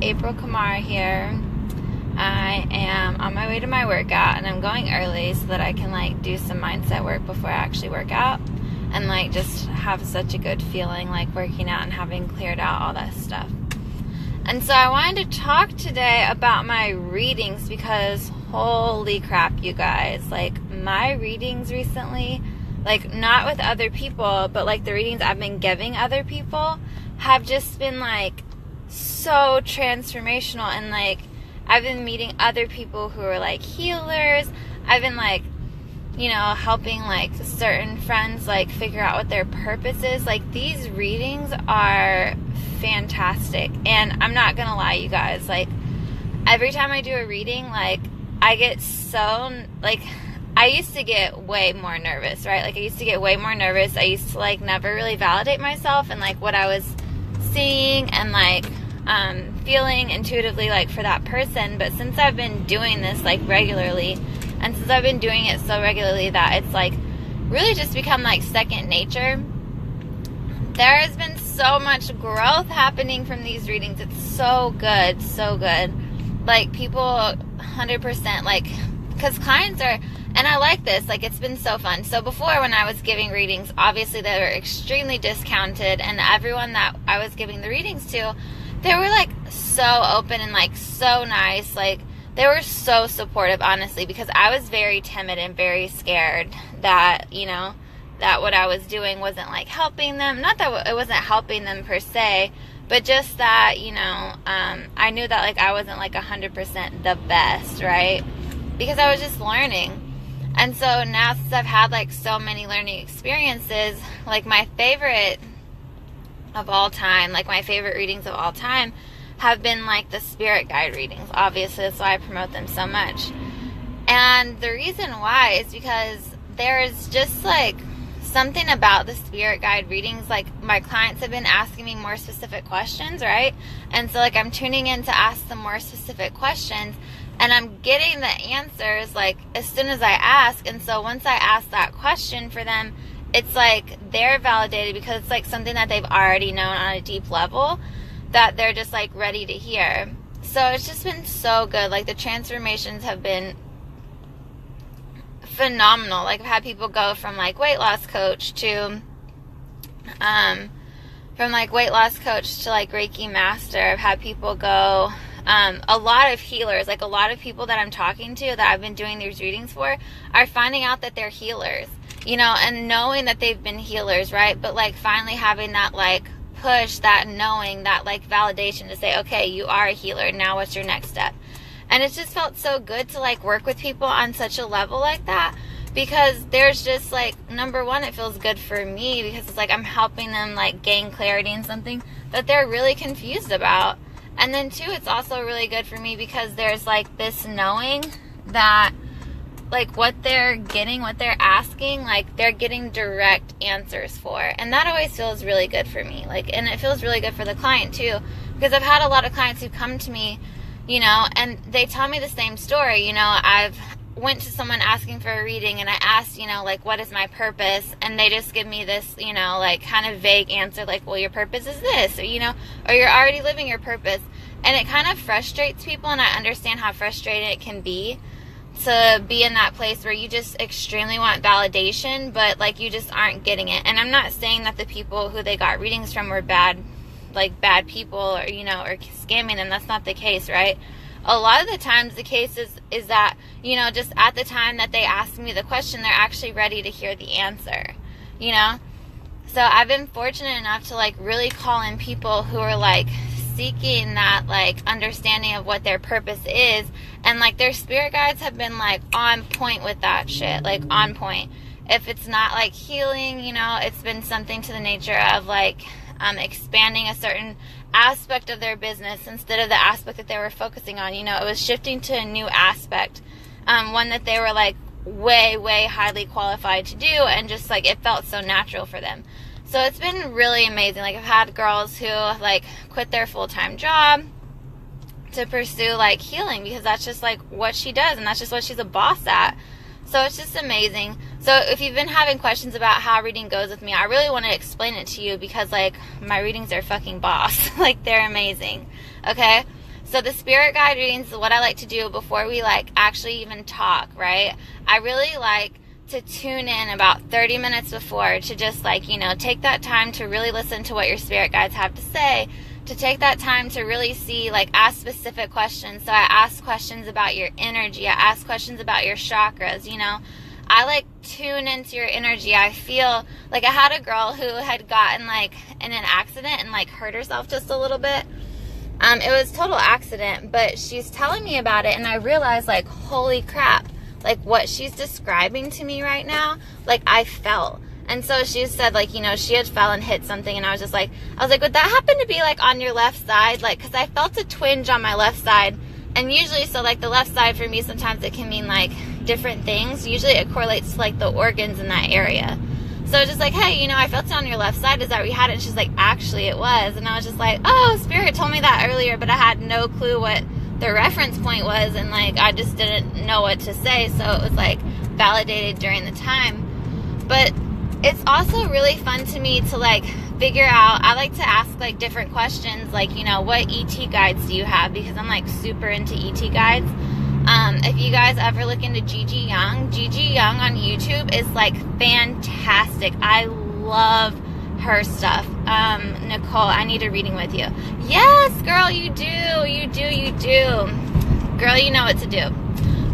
April Kamara here. I am on my way to my workout, and I'm going early so that I can like do some mindset work before I actually work out, and like just have such a good feeling like working out and having cleared out all that stuff. And so I wanted to talk today about my readings, because holy crap, you guys, like my readings recently, like not with other people, but like the readings I've been giving other people have just been like so transformational. And like I've been meeting other people who are like healers. I've been like, you know, helping like certain friends like figure out what their purpose is. Like these readings are fantastic. And I'm not gonna lie, you guys, like every time I do a reading, like I get so like, I used to get way more nervous, right? Like I used to get way more nervous. I used to like never really validate myself and like what I was seeing and like feeling intuitively like for that person. But since I've been doing this like regularly, and since I've been doing it so regularly that it's like really just become like second nature, there has been so much growth happening from these readings. It's so good, so good. Like people 100% like, because clients are, and I like this, like it's been so fun. So before, when I was giving readings, obviously they were extremely discounted, and everyone that I was giving the readings to, they were like so open and like so nice. Like they were so supportive, honestly, because I was very timid and very scared that, you know, that what I was doing wasn't like helping them. Not that it wasn't helping them per se, but just that, you know, I knew that like I wasn't like 100% the best, right? Because I was just learning. And so now, since I've had like so many learning experiences, like my favorite of all time, like my favorite readings of all time have been like the spirit guide readings. Obviously, that's why I promote them so much. And the reason why is because there's just like something about the spirit guide readings. Like my clients have been asking me more specific questions, right? And so like I'm tuning in to ask them more specific questions, and I'm getting the answers like as soon as I ask. And so once I ask that question for them, it's like they're validated because it's like something that they've already known on a deep level that they're just like ready to hear. So it's just been so good. Like the transformations have been phenomenal. Like I've had people go from like weight loss coach to weight loss coach to like Reiki master. I've had people go a lot of healers, like a lot of people that I'm talking to that I've been doing these readings for are finding out that they're healers, you know, and knowing that they've been healers, right? But like finally having that like push, that knowing, that like validation to say, okay, you are a healer, now what's your next step? And it's just felt so good to like work with people on such a level like that, because there's just like, number one, it feels good for me because it's like I'm helping them like gain clarity in something that they're really confused about. And then two, it's also really good for me because there's like this knowing that like what they're getting, what they're asking, like they're getting direct answers for. And that always feels really good for me. Like, and it feels really good for the client too, because I've had a lot of clients who come to me, you know, and they tell me the same story. You know, I've went to someone asking for a reading, and I asked, you know, like, what is my purpose? And they just give me this, you know, like kind of vague answer, like, well, your purpose is this, or, you know, or you're already living your purpose. And it kind of frustrates people, and I understand how frustrating it can be to be in that place where you just extremely want validation, but like you just aren't getting it. And I'm not saying that the people who they got readings from were bad, like bad people, or, you know, or scamming them. That's not the case, right? A lot of the times the case is that, you know, just at the time that they ask me the question, they're actually ready to hear the answer, you know? So I've been fortunate enough to like really call in people who are like seeking that like understanding of what their purpose is, and like their spirit guides have been like on point with that shit, like on point. If it's not like healing, you know, it's been something to the nature of like expanding a certain aspect of their business instead of the aspect that they were focusing on. You know, it was shifting to a new aspect, one that they were like way highly qualified to do, and just like it felt so natural for them. So it's been really amazing. Like I've had girls who like quit their full-time job to pursue like healing, because that's just like what she does, and that's just what she's a boss at. So it's just amazing. So if you've been having questions about how reading goes with me, I really want to explain it to you, because like my readings are fucking boss. Like they're amazing. Okay? So the spirit guide readings is what I like to do before we like actually even talk, right? I really like to tune in about 30 minutes before to just like, you know, take that time to really listen to what your spirit guides have to say, to take that time to really see, like, ask specific questions. So I ask questions about your energy. I ask questions about your chakras, you know. I like tune into your energy. I feel like I had a girl who had gotten like in an accident and like hurt herself just a little bit. It was total accident, but she's telling me about it, and I realized, like, holy crap, like what she's describing to me right now, like I felt. And so she said, like, you know, she had fell and hit something, and I was like, would that happen to be like on your left side? Like, because I felt a twinge on my left side, and usually, so like the left side for me, sometimes it can mean like different things. Usually it correlates to like the organs in that area. So just like, hey, you know, I felt it on your left side. Is that where you had it? And she's like, actually it was. And I was just like, oh, spirit told me that earlier, but I had no clue what the reference point was, and like I just didn't know what to say. So it was like validated during the time. But it's also really fun to me to like figure out, I like to ask like different questions, like, you know, what ET guides do you have? Because I'm like super into ET guides. If you guys ever look into Gigi Young on YouTube is like fantastic. I love her stuff. Nicole, I need a reading with you. Yes, girl, you do. Girl, you know what to do.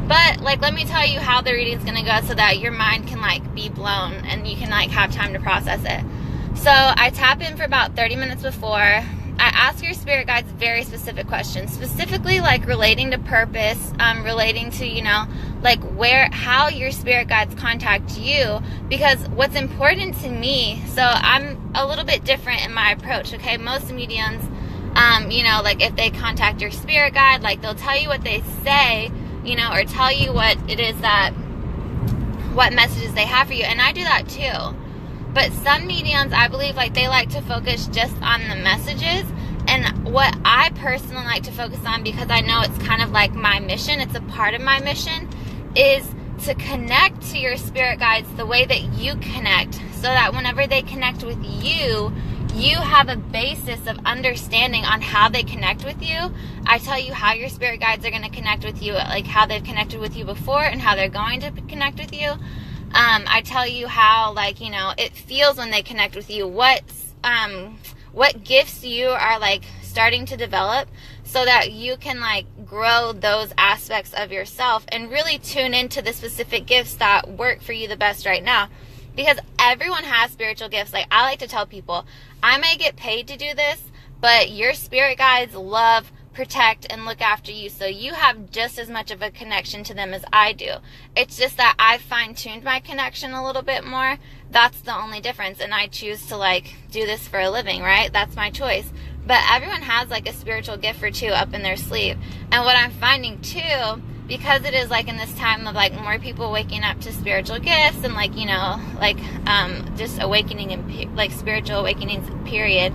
But like, let me tell you how the reading's gonna go so that your mind can like be blown and you can like have time to process it. So I tap in for about 30 minutes before. I ask your spirit guides very specific questions, specifically like relating to purpose, relating to, you know, like how your spirit guides contact you, because what's important to me, so I'm a little bit different in my approach, okay? Most mediums, you know, like if they contact your spirit guide, like they'll tell you what they say, you know, or tell you what it is what messages they have for you, and I do that too. But some mediums, I believe, like they like to focus just on the messages. And what I personally like to focus on, because I know it's kind of like my mission, it's a part of my mission, is to connect to your spirit guides the way that you connect, so that whenever they connect with you, you have a basis of understanding on how they connect with you. I tell you how your spirit guides are going to connect with you, like how they've connected with you before and how they're going to connect with you. I tell you how, like, you know, it feels when they connect with you, what gifts you are like starting to develop, so that you can like grow those aspects of yourself and really tune into the specific gifts that work for you the best right now. Because everyone has spiritual gifts. Like I like to tell people, I may get paid to do this, but your spirit guides love, protect, and look after you, so you have just as much of a connection to them as I do. It's just that I fine-tuned my connection a little bit more. That's the only difference, and I choose to like do this for a living, right? That's my choice. But everyone has like a spiritual gift or two up in their sleeve. And what I'm finding too, because it is like in this time of like more people waking up to spiritual gifts and like, you know, like just awakening and like spiritual awakenings period,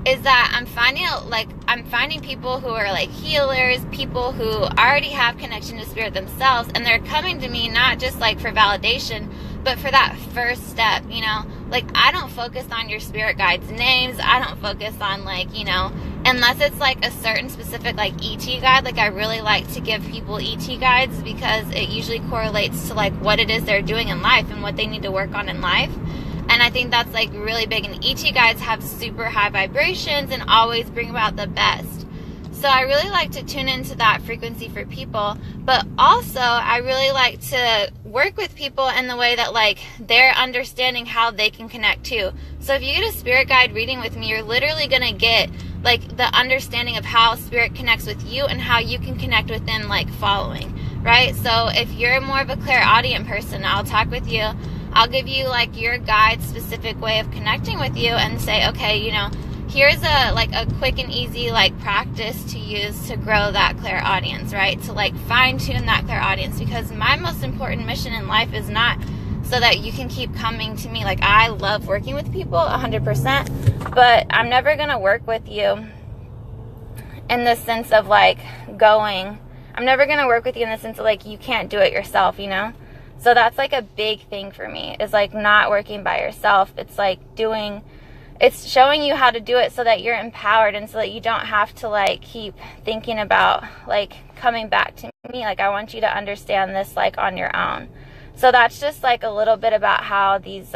is that I'm finding people who are like healers, people who already have connection to spirit themselves, and they're coming to me not just like for validation, but for that first step, you know? Like I don't focus on your spirit guides' names. I don't focus on like, you know, unless it's like a certain specific like ET guide. Like I really like to give people ET guides because it usually correlates to like what it is they're doing in life and what they need to work on in life. And I think that's like really big. And ET guides have super high vibrations and always bring about the best. So I really like to tune into that frequency for people. But also I really like to work with people in the way that like they're understanding how they can connect too. So if you get a spirit guide reading with me, you're literally going to get like the understanding of how spirit connects with you and how you can connect with them like following, right? So if you're more of a clairaudient person, I'll talk with you. I'll give you like your guide's specific way of connecting with you and say, okay, you know, here's a quick and easy like practice to use to grow that clairaudience, right? To like fine tune that clairaudience, because my most important mission in life is not so that you can keep coming to me. Like I love working with people 100%, but I'm never going to work with you in the sense of like I'm never going to work with you in the sense of like you can't do it yourself, you know? So that's like a big thing for me, is like not working by yourself. It's like it's showing you how to do it so that you're empowered and so that you don't have to like keep thinking about like coming back to me. Like, I want you to understand this like on your own. So that's just like a little bit about how these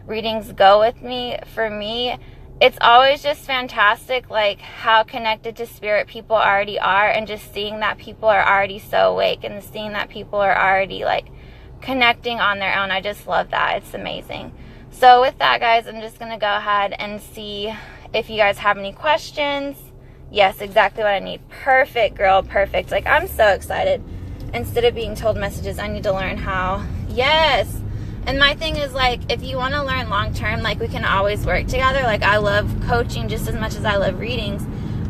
readings go with me. For me, it's always just fantastic, like how connected to spirit people already are, and just seeing that people are already so awake and seeing that people are already like connecting on their own. I just love that. It's amazing. So with that, guys, I'm just going to go ahead and see if you guys have any questions. Yes, exactly what I need. Perfect, girl. Perfect. Like, I'm so excited. Instead of being told messages, I need to learn how. Yes. And my thing is, like, if you want to learn long term, like, we can always work together. Like, I love coaching just as much as I love readings.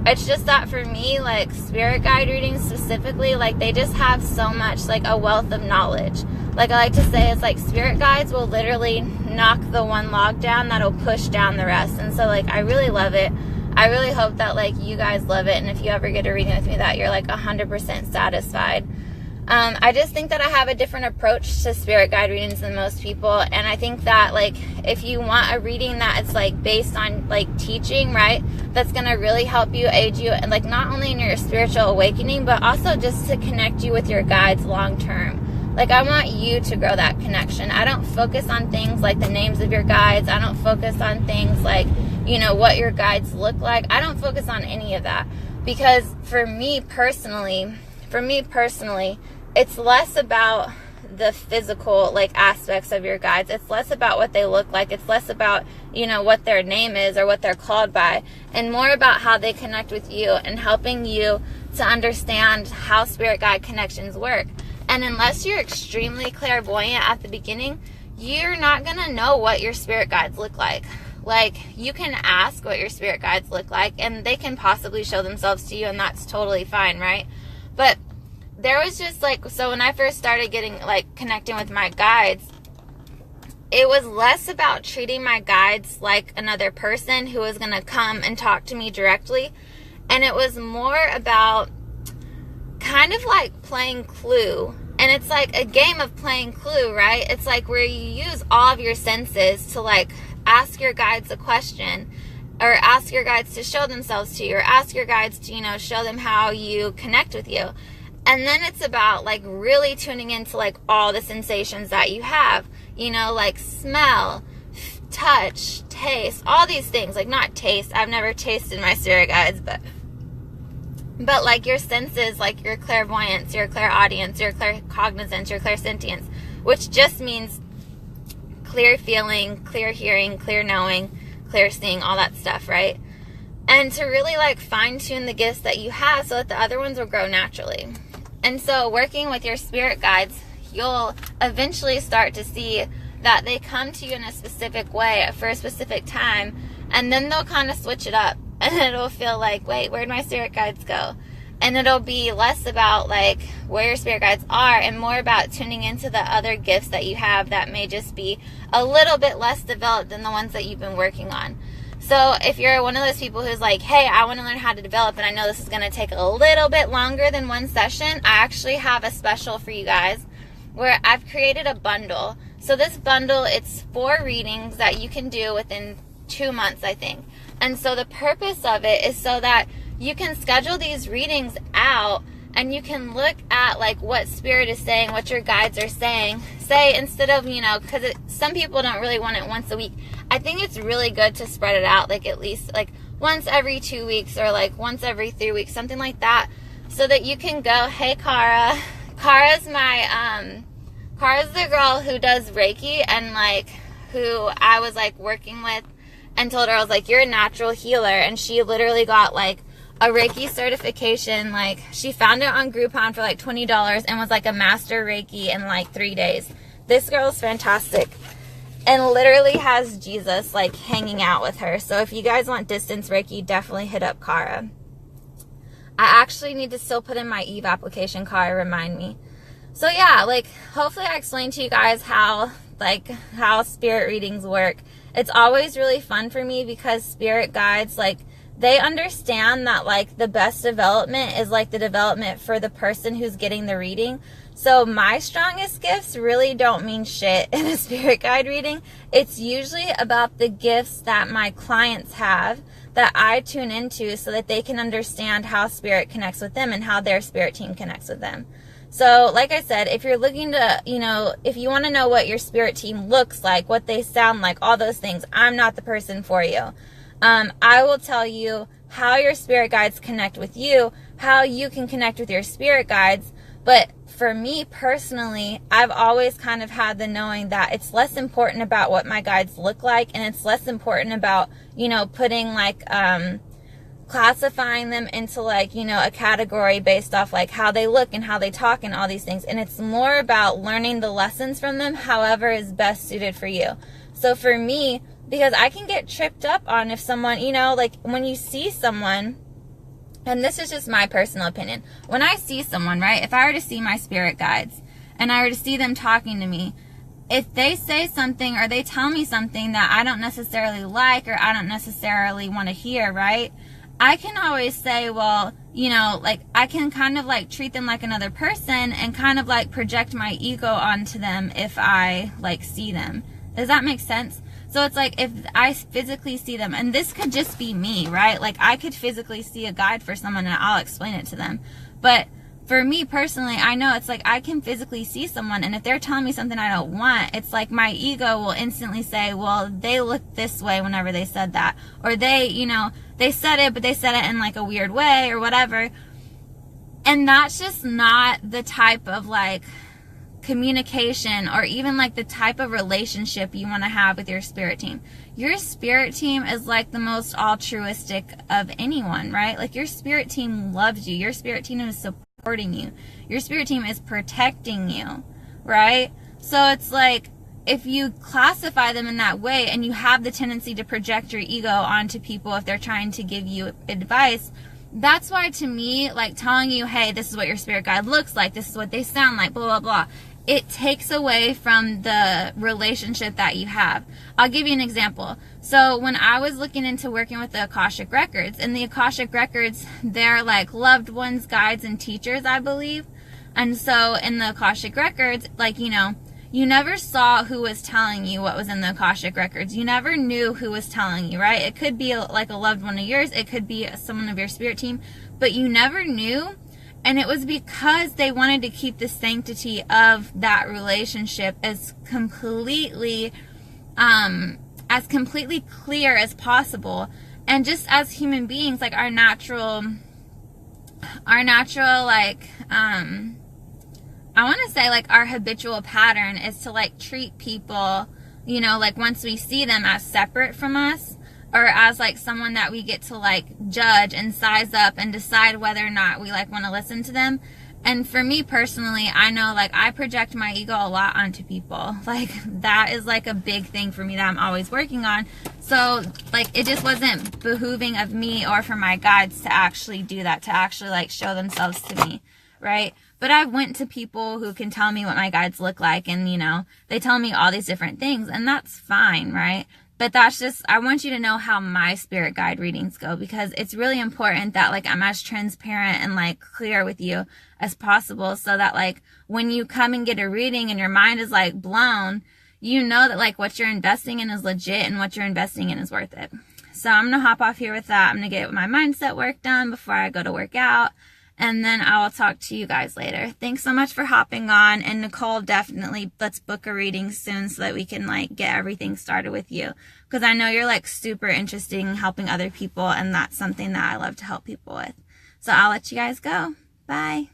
It's just that for me, like, spirit guide readings specifically, like, they just have so much, like, a wealth of knowledge. Like I like to say, it's like spirit guides will literally knock the one log down that'll push down the rest. And so, like, I really love it. I really hope that, like, you guys love it. And if you ever get a reading with me, that you're, like, 100% satisfied. I just think that I have a different approach to spirit guide readings than most people. And I think that, like, if you want a reading that is, like, based on, like, teaching, right, that's going to really help you, aid you, and, like, not only in your spiritual awakening, but also just to connect you with your guides long term. Like, I want you to grow that connection. I don't focus on things like the names of your guides. I don't focus on things like, you know, what your guides look like. I don't focus on any of that. Because for me personally, it's less about the physical, like, aspects of your guides. It's less about what they look like. It's less about, you know, what their name is or what they're called by, and more about how they connect with you and helping you to understand how spirit guide connections work. And unless you're extremely clairvoyant at the beginning, you're not going to know what your spirit guides look like. Like, you can ask what your spirit guides look like, and they can possibly show themselves to you, and that's totally fine, right? But there was just, like, so when I first started getting, like, connecting with my guides, it was less about treating my guides like another person who was going to come and talk to me directly, and it was more about kind of like playing Clue. And it's like a game of playing Clue, right? It's like where you use all of your senses to, like, ask your guides a question, or ask your guides to show themselves to you, or ask your guides to, you know, show them how you connect with you. And then it's about, like, really tuning into, like, all the sensations that you have, you know, like smell, touch, taste, all these things. Like, not taste. I've never tasted my spirit guides, but like your senses, like your clairvoyance, your clairaudience, your claircognizance, your clairsentience, which just means clear feeling, clear hearing, clear knowing, clear seeing, all that stuff, right? And to really, like, fine-tune the gifts that you have so that the other ones will grow naturally. And so working with your spirit guides, you'll eventually start to see that they come to you in a specific way for a specific time, and then they'll kind of switch it up. And it'll feel like, wait, where'd my spirit guides go? And it'll be less about, like, where your spirit guides are and more about tuning into the other gifts that you have that may just be a little bit less developed than the ones that you've been working on. So if you're one of those people who's like, hey, I want to learn how to develop, and I know this is going to take a little bit longer than one session, I actually have a special for you guys where I've created a bundle. So this bundle, it's 4 readings that you can do within 2 months, I think. And so the purpose of it is so that you can schedule these readings out and you can look at, like, what spirit is saying, what your guides are saying. Say, instead of, you know, because some people don't really want it once a week. I think it's really good to spread it out, like, at least, like, once every 2 weeks or, like, once every 3 weeks, something like that, so that you can go, hey, Cara. Cara's the girl who does Reiki, and, like, who I was, like, working with and told her, I was like, you're a natural healer. And she literally got, like, a Reiki certification. Like, she found it on Groupon for, like, $20 and was, like, a master Reiki in, like, 3 days. This girl's fantastic and literally has Jesus, like, hanging out with her. So if you guys want distance Reiki, definitely hit up Cara. I actually need to still put in my Eve application, Cara, remind me. So yeah, like, hopefully I explained to you guys how spirit readings work. It's always really fun for me because spirit guides, like, they understand that, like, the best development is, like, the development for the person who's getting the reading. So my strongest gifts really don't mean shit in a spirit guide reading. It's usually about the gifts that my clients have that I tune into so that they can understand how spirit connects with them and how their spirit team connects with them. So like I said, if you're looking to, if you want to know what your spirit team looks like, what they sound like, all those things, I'm not the person for you. I will tell you how your spirit guides connect with you, how you can connect with your spirit guides. But for me personally, I've always kind of had the knowing that it's less important about what my guides look like, and it's less important about, putting like, classifying them into like, a category based off like how they look and how they talk and all these things. And it's more about learning the lessons from them, however is best suited for you. So for me, because I can get tripped up on if someone, like when you see someone, and this is just my personal opinion, when I see someone, right, if I were to see my spirit guides and I were to see them talking to me, if they say something or they tell me something that I don't necessarily like or I don't necessarily want to hear, right, I can always say, well, like I can kind of like treat them like another person and kind of like project my ego onto them if I like see them. Does that make sense? So it's like if I physically see them, and this could just be me, right? Like I could physically see a guide for someone and I'll explain it to them. But for me personally, I know it's like I can physically see someone, and if they're telling me something I don't want, it's like my ego will instantly say, well, they look this way whenever they said that. Or they, they said it, but they said it in like a weird way or whatever. And that's just not the type of like communication or even like the type of relationship you want to have with your spirit team. Your spirit team is like the most altruistic of anyone, right? Like your spirit team loves you. Your spirit team is supporting you. Your spirit team is protecting you, right? So it's like if you classify them in that way and you have the tendency to project your ego onto people if they're trying to give you advice, that's why to me, like telling you, hey, this is what your spirit guide looks like, this is what they sound like, blah, blah, blah, it takes away from the relationship that you have. I'll give you an example. So when I was looking into working with the Akashic Records, and the Akashic Records, they're like loved ones, guides, and teachers, I believe. And so in the Akashic Records, like, you never saw who was telling you what was in the Akashic Records. You never knew who was telling you, right? It could be like a loved one of yours. It could be someone of your spirit team. But you never knew. And it was because they wanted to keep the sanctity of that relationship as completely clear as possible. And just as human beings, like our natural like, I want to say like our habitual pattern is to like treat people, like once we see them as separate from us, or as like someone that we get to like judge and size up and decide whether or not we like want to listen to them. And for me personally, I know like I project my ego a lot onto people. Like that is like a big thing for me that I'm always working on. So like it just wasn't behooving of me or for my guides to actually do that, to actually like show themselves to me, right? But I went to people who can tell me what my guides look like, and they tell me all these different things, and that's fine, right? But that's just, I want you to know how my spirit guide readings go, because it's really important that like I'm as transparent and like clear with you as possible, so that like when you come and get a reading and your mind is like blown, you know that like what you're investing in is legit and what you're investing in is worth it. So I'm going to hop off here with that. I'm going to get my mindset work done before I go to work out. And then I will talk to you guys later. Thanks so much for hopping on. And Nicole, definitely let's book a reading soon so that we can like get everything started with you. Because I know you're like super interested in helping other people, and that's something that I love to help people with. So I'll let you guys go. Bye.